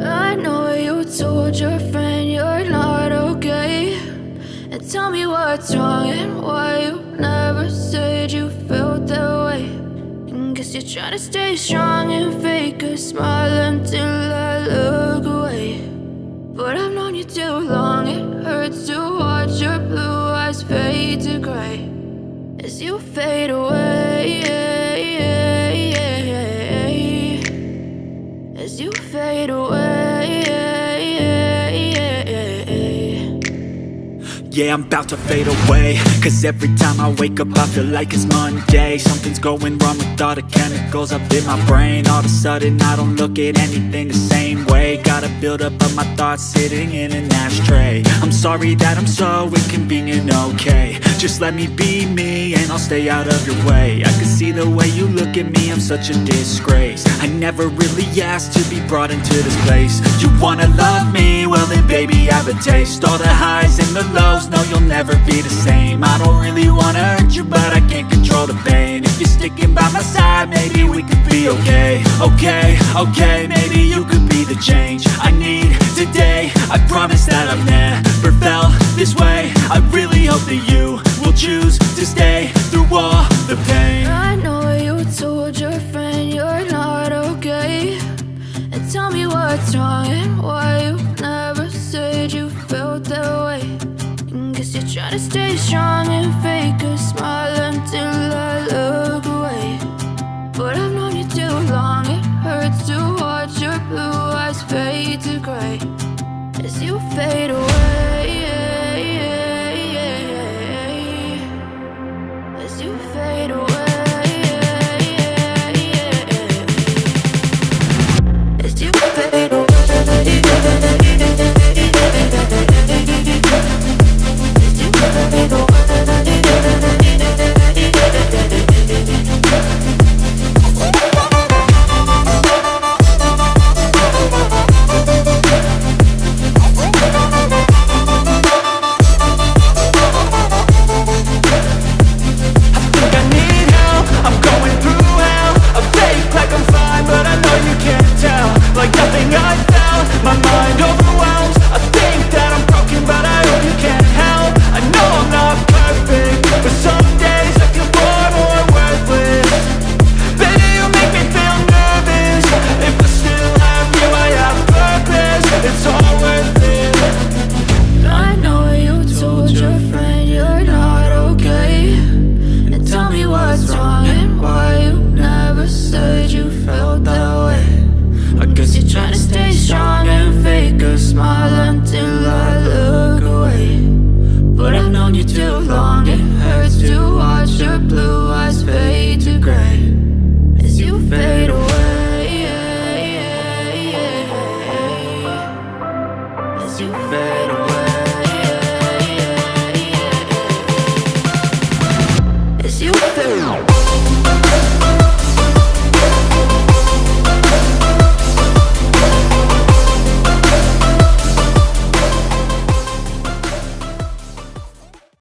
I know you told your friend you're not okay, and tell me what's wrong and why you never said you felt that way. And guess you're trying to stay strong and fake a smile until I look away. But I've known you too long, it hurts to watch your blue eyes fade to gray as you fade away, as you fade away. Yeah, I'm about to fade away, cause every time I wake up I feel like it's Monday. Something's going wrong with all the chemicals up in my brain. All of a sudden I don't look at anything the same way. Got a buildup of my thoughts sitting in an ashtray. I'm sorry that I'm so inconvenient, okay. Just let me be me and I'll stay out of your way. I can see the way you look at me, I'm such a disgrace. I never really asked to be brought into this place. You wanna love me? Well then baby I have a taste. All the highs and the lows, no you'll never be the same. I don't really wanna hurt you but I can't control the pain. If you're sticking by my side maybe we could be okay. Okay, maybe you could be the change I need today. I promise that I've never felt this way. I really hope that you will choose to stay through all the pain. I know you told your friend you're not okay, and tell me what's wrong and why you never said you felt that way. And guess you're trying to stay strong and fake a smile until I look away. But I've known you too long, it hurts to watch your blue eyes fade to gray as you fade away, as you fade away, as you fade away. Too long, it hurts to watch your blue eyes fade to gray as you fade away, as you fade away.